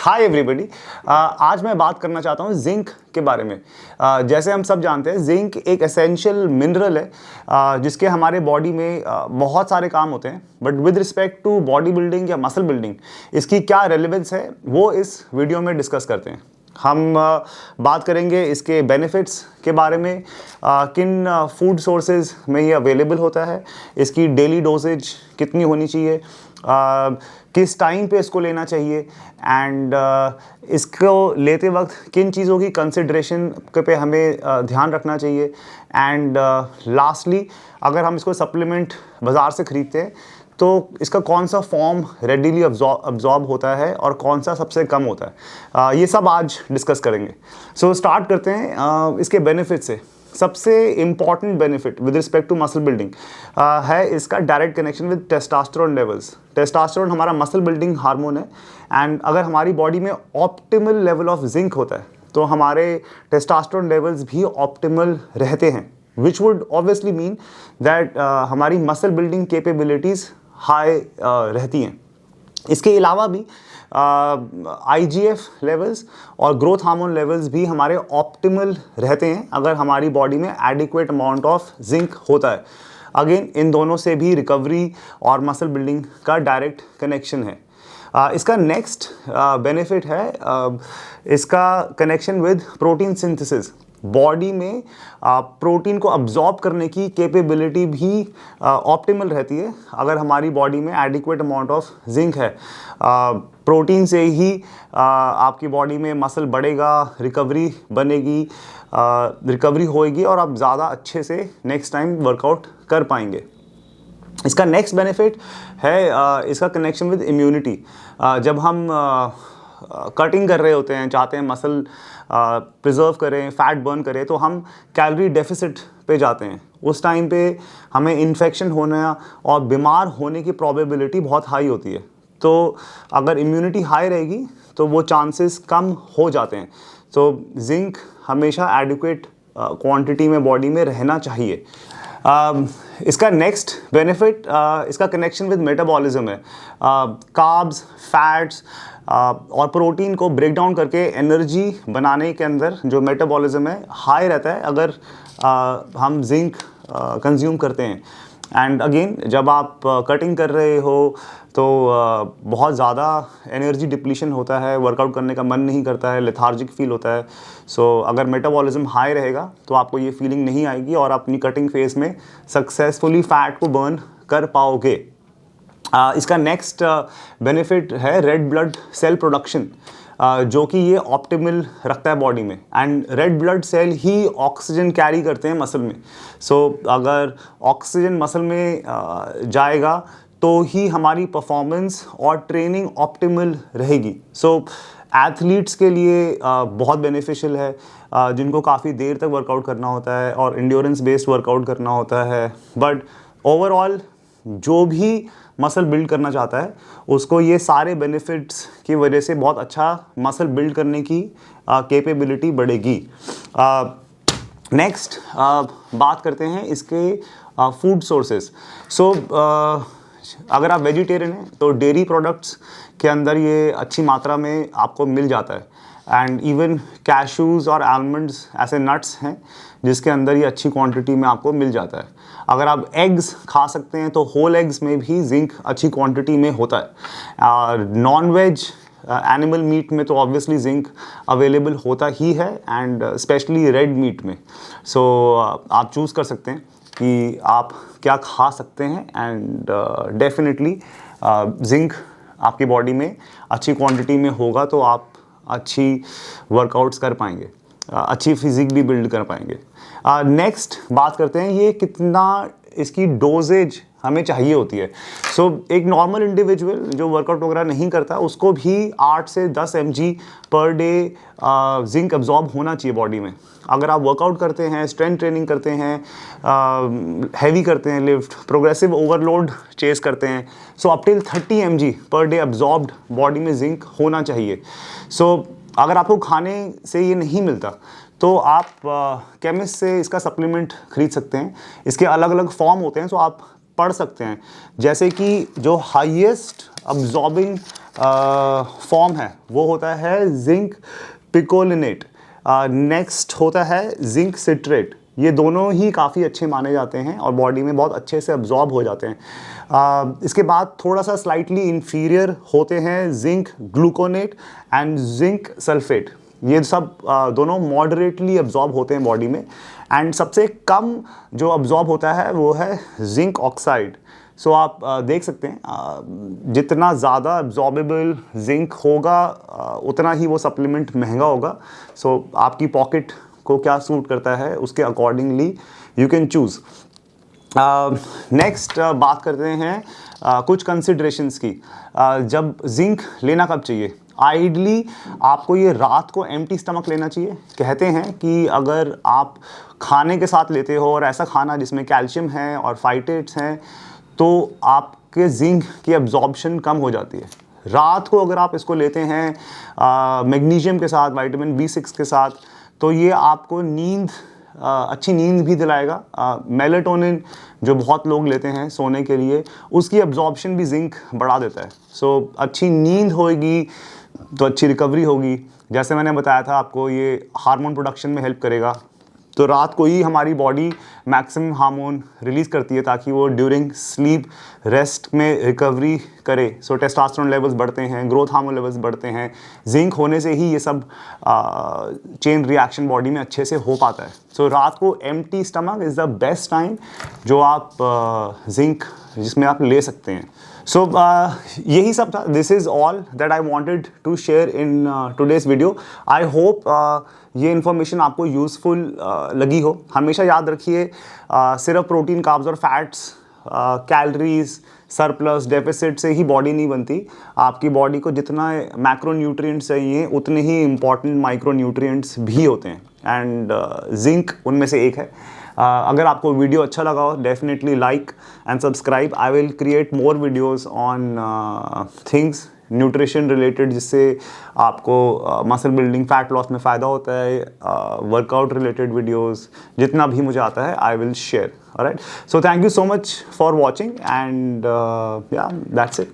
Hi everybody. आज मैं बात करना चाहता हूँ जिंक के बारे में। जैसे हम सब जानते हैं जिंक एक एसेंशियल मिनरल है जिसके हमारे बॉडी में बहुत सारे काम होते हैं, but with respect to body building या मसल बिल्डिंग इसकी क्या रेलेवेंस है वो इस वीडियो में डिस्कस करते हैं। हम बात करेंगे इसके बेनिफिट्स के बारे में, किन फूड सोर्सेज में ये अवेलेबल होता है, इसकी डेली डोजेज कितनी होनी चाहिए, किस टाइम पे इसको लेना चाहिए एंड इसको लेते वक्त किन चीज़ों की कंसिड्रेशन पे हमें ध्यान रखना चाहिए एंड लास्टली अगर हम इसको सप्लीमेंट बाज़ार से ख़रीदते हैं तो इसका कौन सा फॉर्म रेडिली अब्जॉर्ब होता है और कौन सा सबसे कम होता है, ये सब आज डिस्कस करेंगे। सो स्टार्ट करते हैं इसके बेनिफिट से। सबसे important benefit with respect to muscle building है इसका direct connection with testosterone levels. Testosterone हमारा मसल बिल्डिंग हार्मोन है एंड अगर हमारी बॉडी में ऑप्टिमल लेवल ऑफ जिंक होता है तो हमारे टेस्टोस्टेरोन लेवल्स भी ऑप्टिमल रहते हैं, which would obviously mean that हमारी मसल बिल्डिंग कैपेबिलिटीज़ हाई रहती हैं। इसके अलावा भी IGF लेवल्स और ग्रोथ हार्मोन लेवल्स भी हमारे ऑप्टिमल रहते हैं अगर हमारी बॉडी में एडिक्वेट अमाउंट ऑफ जिंक होता है। अगेन इन दोनों से भी रिकवरी और मसल बिल्डिंग का डायरेक्ट कनेक्शन है। इसका नेक्स्ट बेनिफिट है इसका connection with protein synthesis. Body में प्रोटीन को अब्जॉर्ब करने की कैपेबिलिटी भी ऑप्टिमल रहती है अगर हमारी बॉडी में एडिक्वेट अमाउंट ऑफ जिंक है। प्रोटीन से ही आपकी बॉडी में मसल बढ़ेगा, रिकवरी बनेगी, रिकवरी होएगी और आप ज़्यादा अच्छे से नेक्स्ट टाइम वर्कआउट कर पाएंगे। इसका नेक्स्ट बेनिफिट है इसका कनेक्शन विद इम्यूनिटी। जब हम कटिंग कर रहे होते हैं, चाहते हैं मसल प्रिजर्व करें, फैट बर्न करें, तो हम कैलोरी डेफिसिट पे जाते हैं। उस टाइम पे हमें इन्फेक्शन होना और बीमार होने की प्रोबेबिलिटी बहुत हाई होती है। तो अगर इम्यूनिटी हाई रहेगी तो वो चांसेस कम हो जाते हैं। तो जिंक हमेशा एडिक्वेट क्वांटिटी में बॉडी में रहना चाहिए। इसका नेक्स्ट बेनिफिट इसका कनेक्शन विद मेटाबॉलिज्म है। कार्ब्स, फैट्स और प्रोटीन को ब्रेक डाउन करके एनर्जी बनाने के अंदर जो मेटाबॉलिज्म है हाई रहता है अगर हम जिंक कंज्यूम करते हैं। एंड अगेन जब आप कटिंग कर रहे हो तो बहुत ज़्यादा एनर्जी डिप्लीशन होता है, वर्कआउट करने का मन नहीं करता है, लेथार्जिक फील होता है। सो अगर मेटाबॉलिज्म हाई रहेगा तो आपको ये फीलिंग नहीं आएगी और अपनी कटिंग फेज में सक्सेसफुली फैट को बर्न कर पाओगे। इसका नेक्स्ट बेनिफिट है रेड ब्लड सेल प्रोडक्शन, जो कि ये ऑप्टिमल रखता है बॉडी में एंड रेड ब्लड सेल ही ऑक्सीजन कैरी करते हैं मसल में। सो अगर ऑक्सीजन मसल में जाएगा तो ही हमारी परफॉर्मेंस और ट्रेनिंग ऑप्टिमल रहेगी। सो एथलीट्स के लिए बहुत बेनिफिशियल है जिनको काफ़ी देर तक वर्कआउट करना होता है और इंड्योरेंस बेस्ड वर्कआउट करना होता है, बट ओवरऑल जो भी मसल बिल्ड करना चाहता है उसको ये सारे बेनिफिट्स की वजह से बहुत अच्छा मसल बिल्ड करने की कैपेबिलिटी बढ़ेगी। नेक्स्ट बात करते हैं इसके फूड सोर्सेस। सो अगर आप वेजिटेरियन हैं तो डेयरी प्रोडक्ट्स के अंदर ये अच्छी मात्रा में आपको मिल जाता है एंड इवन कैशूज़ और आलमंड्स ऐसे नट्स हैं जिसके अंदर ये अच्छी क्वांटिटी में आपको मिल जाता है। अगर आप एग्स खा सकते हैं तो होल एग्स में भी जिंक अच्छी क्वांटिटी में होता है। नॉन वेज एनिमल मीट में तो ऑब्वियसली जिंक अवेलेबल होता ही है एंड स्पेशली रेड मीट में। सो आप चूज़ कर सकते हैं कि आप क्या खा सकते हैं एंड डेफिनेटली जिंक आपकी बॉडी में अच्छी क्वांटिटी में होगा तो आप अच्छी वर्कआउट्स कर पाएंगे, अच्छी फिजिक भी बिल्ड कर पाएंगे। नेक्स्ट बात करते हैं ये कितना इसकी डोजेज हमें चाहिए होती है। सो एक नॉर्मल इंडिविजुअल जो वर्कआउट वगैरह नहीं करता उसको भी 8 से 10 mg per day zinc absorb होना चाहिए बॉडी में। अगर आप वर्कआउट करते हैं, स्ट्रेंथ ट्रेनिंग करते हैं, हैवी करते हैं लिफ्ट, प्रोग्रेसिव ओवरलोड चेस करते हैं, so up till 30 mg per day absorbed body में जिंक होना चाहिए। सो अगर आपको खाने से ये नहीं मिलता तो आप केमिस्ट से इसका सप्लीमेंट खरीद सकते हैं। इसके अलग अलग फॉर्म होते हैं, सो आप पढ़ सकते हैं, जैसे कि जो हाईएस्ट अब्जॉर्बिंग फॉर्म है वो होता है जिंक पिकोलिनेट, नेक्स्ट होता है जिंक सिट्रेट। ये दोनों ही काफ़ी अच्छे माने जाते हैं और बॉडी में बहुत अच्छे से अब्जॉर्ब हो जाते हैं। इसके बाद थोड़ा सा स्लाइटली इन्फीरियर होते हैं zinc gluconate and zinc sulphate. ये सब दोनों मॉडरेटली अब्जॉर्ब होते हैं बॉडी में, एंड सबसे कम जो अब्जॉर्ब होता है वो है जिंक ऑक्साइड। सो आप देख सकते हैं जितना ज़्यादा अब्जॉर्बेबल जिंक होगा उतना ही वो सप्लीमेंट महंगा होगा। सो आपकी पॉकेट को क्या सूट करता है उसके accordingly you can choose. Next बात करते हैं कुछ कंसिडरेशंस की। जब जिंक लेना कब चाहिए? आइडली आपको ये रात को एम्प्टी स्टमक लेना चाहिए। कहते हैं कि अगर आप खाने के साथ लेते हो और ऐसा खाना जिसमें कैल्शियम है और फाइटेट्स हैं तो आपके जिंक की एब्जॉर्प्शन कम हो जाती है। रात को अगर आप इसको लेते हैं मैग्नीशियम के साथ, विटामिन B6 के साथ, तो ये आपको नींद अच्छी नींद भी दिलाएगा। मेलाटोनिन जो बहुत लोग लेते हैं सोने के लिए, उसकी एब्जॉर्प्शन भी जिंक बढ़ा देता है। सो अच्छी नींद होगी तो अच्छी रिकवरी होगी। जैसे मैंने बताया था आपको, ये हार्मोन प्रोडक्शन में हेल्प करेगा। तो रात को ही हमारी बॉडी मैक्सिमम हार्मोन रिलीज़ करती है ताकि वो ड्यूरिंग स्लीप रेस्ट में रिकवरी करे। सो टेस्टोस्टेरोन लेवल्स बढ़ते हैं, ग्रोथ हार्मोन लेवल्स बढ़ते हैं। जिंक होने से ही ये सब चेन रिएक्शन बॉडी में अच्छे से हो पाता है। सो रात को empty stomach is the best time जो आप जिंक जिसमें आप ले सकते हैं। सो यही सब था। This is all that I wanted to share in today's video. I hope ये इन्फॉर्मेशन आपको यूज़फुल लगी हो। हमेशा याद रखिए सिर्फ प्रोटीन, कार्ब्स और फैट्स, कैलोरीज, सरप्लस, डेफिसिट से ही बॉडी नहीं बनती। आपकी बॉडी को जितना मैक्रो न्यूट्रिएंट्स चाहिए उतने ही इम्पॉर्टेंट माइक्रो न्यूट्रिएंट्स भी होते हैं, एंड जिंक उनमें से एक है। अगर आपको वीडियो अच्छा लगा हो, definitely like and subscribe. I will create more videos on things nutrition related, जिससे आपको मसल बिल्डिंग, फैट लॉस में फ़ायदा होता है। वर्कआउट रिलेटेड वीडियोस जितना भी मुझे आता है I will share. Alright, so thank you so much for watching and या दैट्स इट।